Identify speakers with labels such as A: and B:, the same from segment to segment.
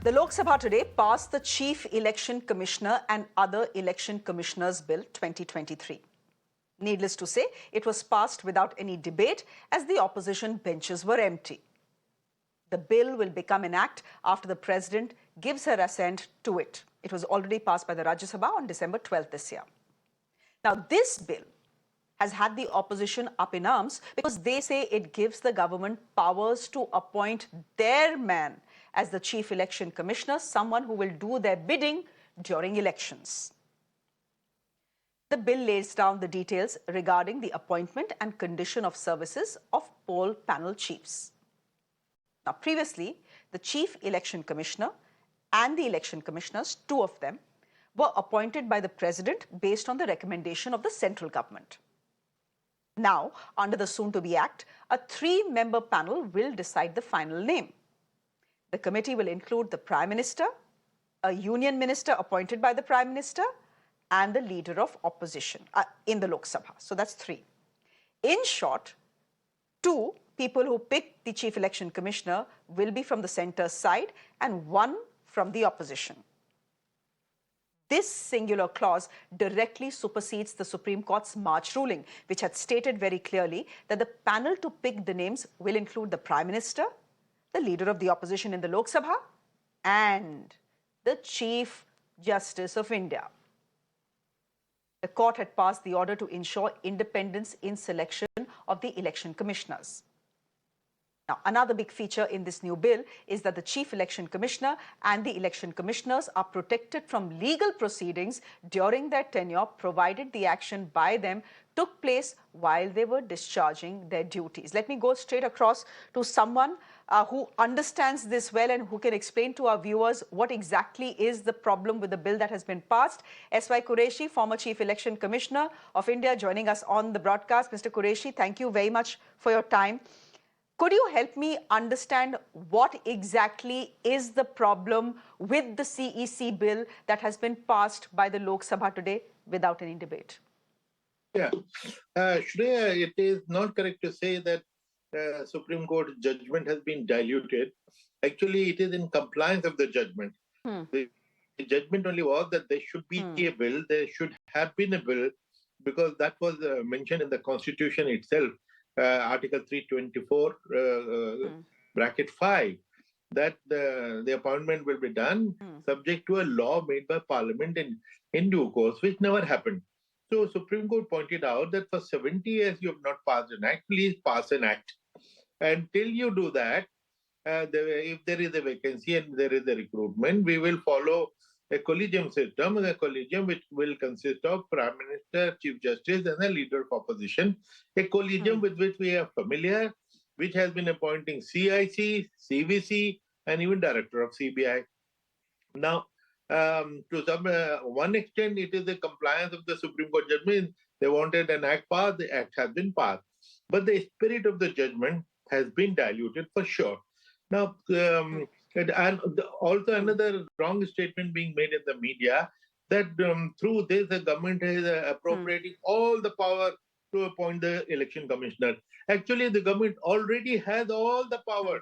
A: The Lok Sabha today passed the Chief Election Commissioner and Other Election Commissioners Bill 2023. Needless to say, it was passed without any debate as the opposition benches were empty. The bill will become an act after the President gives her assent to it. It was already passed by the Rajya Sabha on December 12th this year. Now, this bill has had the opposition up in arms because they say it gives the government powers to appoint their man as the Chief Election Commissioner, someone who will do their bidding during elections. The bill lays down the details regarding the appointment and condition of services of poll panel chiefs. Now, previously, the Chief Election Commissioner and the election commissioners, two of them, were appointed by the President based on the recommendation of the central government. Now, under the soon-to-be Act, a three-member panel will decide the final name. The committee will include the Prime Minister, a union minister appointed by the Prime Minister, and the leader of opposition in the Lok Sabha. So that's three. In short, two people who pick the Chief Election Commissioner will be from the centre side and one from the opposition. This singular clause directly supersedes the Supreme Court's March ruling, which had stated very clearly that the panel to pick the names will include the Prime Minister, the leader of the opposition in the Lok Sabha, and the Chief Justice of India. The court had passed the order to ensure independence in selection of the election commissioners. Now, another big feature in this new bill is that the Chief Election Commissioner and the election commissioners are protected from legal proceedings during their tenure, provided the action by them took place while they were discharging their duties. Let me go straight across to someone who understands this well and who can explain to our viewers what exactly is the problem with the bill that has been passed. S Y Quraishi, former Chief Election Commissioner of India, joining us on the broadcast. Mr. Quraishi, thank you very much for your time. Could you help me understand what exactly is the problem with the CEC bill that has been passed by the Lok Sabha today without any debate?
B: Yeah, Shreya, it is not correct to say that Supreme Court judgment has been diluted. Actually, it is in compliance of the judgment. The judgment only was that there should be a bill, there should have been a bill, because that was mentioned in the Constitution itself. Article 324, bracket 5, that the appointment will be done subject to a law made by Parliament in due course, which never happened. So Supreme Court pointed out that for 70 years you have not passed an act, please pass an act. And till you do that, if there is a vacancy and there is a recruitment, we will follow a collegium system, a collegium which will consist of Prime Minister, Chief Justice, and a leader of opposition. A collegium with which we are familiar, which has been appointing CIC, CVC, and even Director of CBI. Now, to some one extent, it is the compliance of the Supreme Court judgment. They wanted an act passed, the act has been passed. But the spirit of the judgment has been diluted for sure. Now, and also another wrong statement being made in the media that through this the government is appropriating all the power to appoint the election commissioner. Actually, the government already has all the power.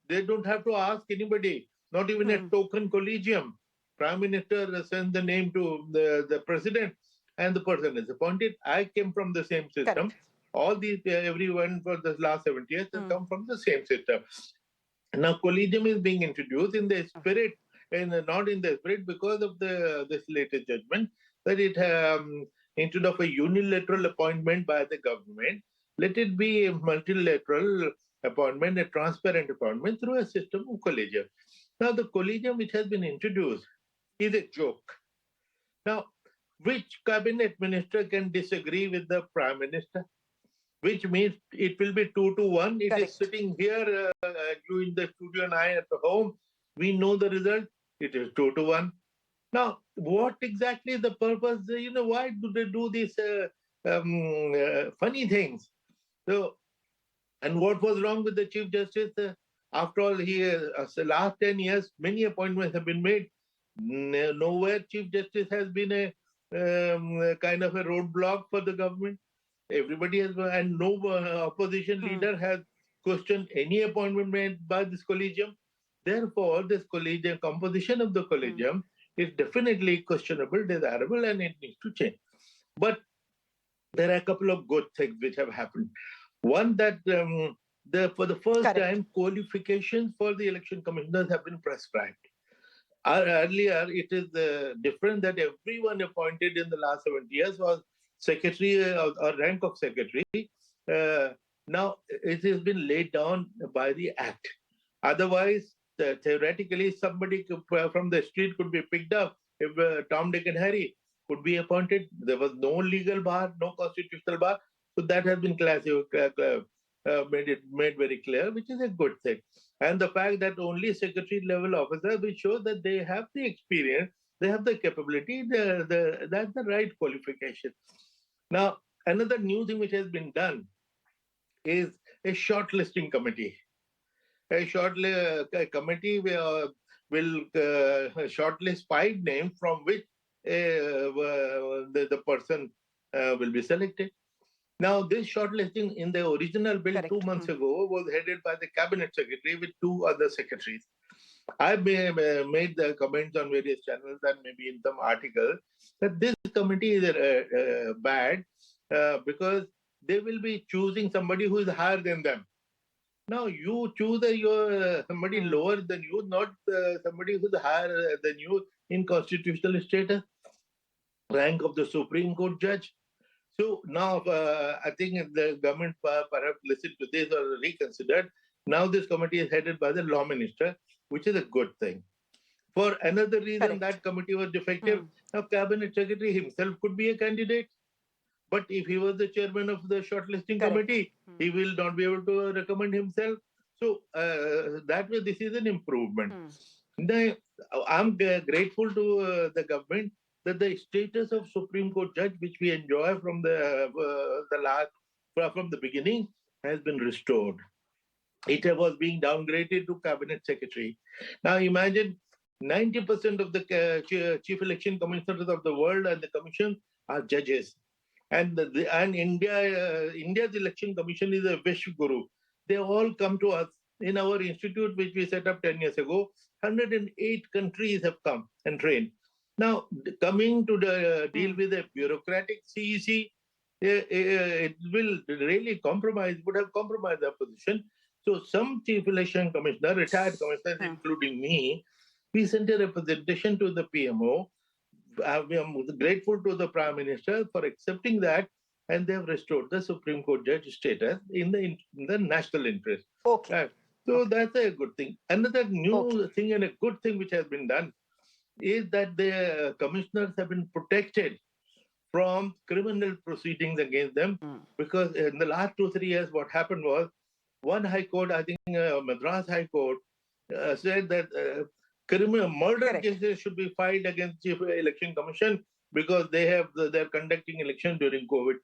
B: They don't have to ask anybody, not even a token collegium. Prime Minister sends the name to the president and the person is appointed. I came from the same system.
A: Correct.
B: All these, everyone for the last 70 years has come from the same system. Now, collegium is being introduced in the spirit, and not in the spirit because of this latest judgment, that it instead of a unilateral appointment by the government, let it be a multilateral appointment, a transparent appointment through a system of collegium. Now, the collegium which has been introduced is a joke. Now, which cabinet minister can disagree with the Prime Minister? Which means it will be 2-1. It
A: Correct.
B: is sitting here, you in the studio and I at home. We know the result. It is 2-1. Now, what exactly is the purpose? Why do they do these funny things? So, and what was wrong with the Chief Justice? After all, the last 10 years, many appointments have been made. Nowhere Chief Justice has been a kind of a roadblock for the government. Everybody has, and no opposition leader has questioned any appointment made by this collegium. Therefore, this collegium composition of the collegium is definitely questionable, desirable, and it needs to change. But there are a couple of good things which have happened. One, that for the first
A: Correct.
B: time, qualifications for the election commissioners have been prescribed. Earlier, it is different that everyone appointed in the last 70 years was secretary or rank of secretary. Uh, Now, it has been laid down by the act. Otherwise, theoretically, somebody from the street could be picked up. If Tom, Dick, and Harry could be appointed, there was no legal bar, no constitutional bar. So that has been made very clear, which is a good thing. And the fact that only secretary level officers, which shows that they have the experience, they have the capability, that's the right qualification. Now, another new thing which has been done is a shortlisting committee. A committee will shortlist 5 names from which the person will be selected. Now, this shortlisting in the original bill
A: Correct.
B: 2 months ago was headed by the cabinet secretary with 2 other secretaries. I made the comments on various channels and maybe in some articles that this committee is bad because they will be choosing somebody who is higher than them. Now you choose somebody lower than you, not somebody who's higher than you in constitutional status, rank of the Supreme Court judge. So now I think the government perhaps listened to this or reconsidered. Now this committee is headed by the law minister, which is a good thing. For another reason,
A: Correct.
B: that committee was defective. Now cabinet secretary himself could be a candidate. But if he was the chairman of the shortlisting committee, he will not be able to recommend himself. So that way, this is an improvement. I'm grateful to the government that the status of Supreme Court judge, which we enjoy from from the beginning, has been restored. It was being downgraded to cabinet secretary. Now imagine 90% of the chief election commissioners of the world and the commission are judges. And India's election commission is a wish guru. They all come to us in our institute, which we set up 10 years ago. 108 countries have come and trained. Now, coming to deal with a bureaucratic CEC, it will really would have compromised our position. So some chief election commissioner, retired commissioners, including me, we sent a representation to the PMO. We are grateful to the Prime Minister for accepting that, and they have restored the Supreme Court judge status in the national interest.
A: Okay.
B: So that's a good thing. Another new thing and a good thing which has been done is that the commissioners have been protected from criminal proceedings against them, because in the last 2-3 years, what happened was one high court, I think Madras High Court, said that criminal murder cases should be filed against Chief Election Commission because they're conducting election during COVID.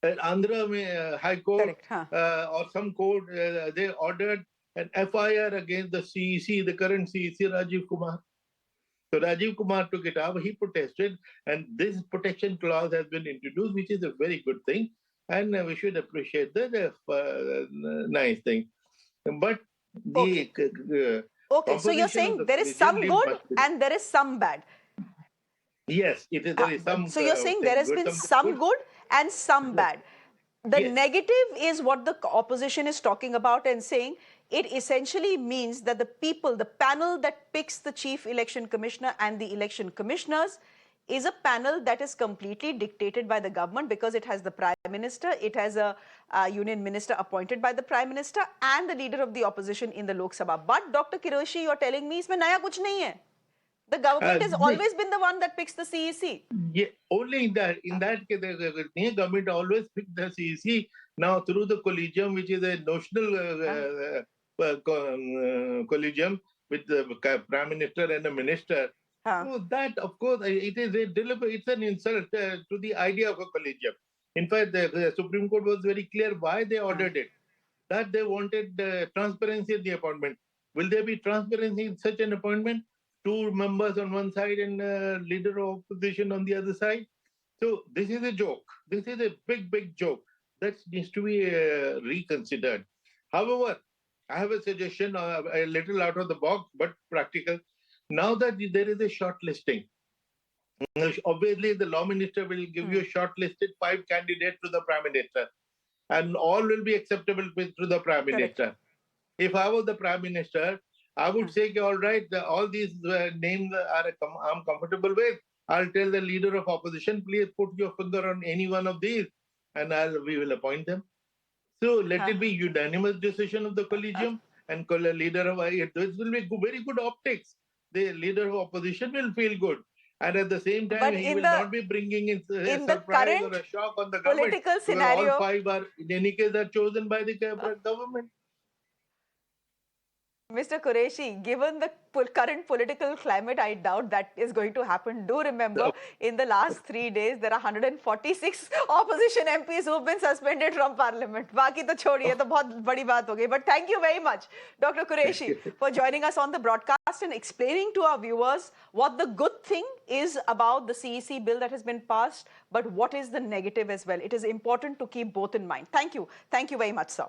B: And Andhra High Court or some court, they ordered an FIR against the CEC, the current CEC, Rajiv Kumar. So Rajiv Kumar took it up, he protested, and this protection clause has been introduced, which is a very good thing, and we should appreciate the nice thing. But the
A: so you're saying there is some good and there is some bad.
B: Yes, there is some.
A: So you're saying there has been some good and some bad. The negative is what the opposition is talking about and saying it essentially means that the people, the panel that picks the chief election commissioner and the election commissioners is a panel that is completely dictated by the government, because it has the prime minister, it has a union minister appointed by the prime minister and the leader of the opposition in the Lok Sabha. But Dr. Quraishi, you're telling me isme naya kuch nahi hai. The government has always been the one that picks the CEC.
B: Yeah, only in that case, the government always picks the CEC. Now, through the Collegium, which is a notional Collegium with the Prime Minister and the Minister. So that, of course, it is it's an insult to the idea of a Collegium. In fact, the Supreme Court was very clear why they ordered it. That they wanted transparency in the appointment. Will there be transparency in such an appointment? 2 members on one side and leader of opposition on the other side. So this is a joke. This is a big, big joke that needs to be reconsidered. However, I have a suggestion, a little out of the box, but practical. Now that there is a shortlisting, obviously the law minister will give you a shortlisted 5 candidates to the prime minister, and all will be acceptable to the prime
A: Correct.
B: minister. If I was the prime minister, I would say, all right, all these names I'm comfortable with. I'll tell the leader of opposition, please put your finger on any one of these, and we will appoint them. So let it be unanimous decision of the collegium, and leader of this will be very good optics. The leader of opposition will feel good, and at the same time,
A: But
B: he will not be bringing in a
A: in the
B: surprise or
A: current
B: a shock on the government,
A: political
B: because all
A: scenario,
B: 5 are in any case are chosen by the government.
A: Mr. Qureshi, given the current political climate, I doubt that is going to happen. Do remember, in the last 3 days, there are 146 opposition MPs who have been suspended from parliament. Baki to chhodiye, to bahut badi baat ho gayi. But thank you very much, Dr. Qureshi, for joining us on the broadcast and explaining to our viewers what the good thing is about the CEC bill that has been passed, but what is the negative as well. It is important to keep both in mind. Thank you. Thank you very much, sir.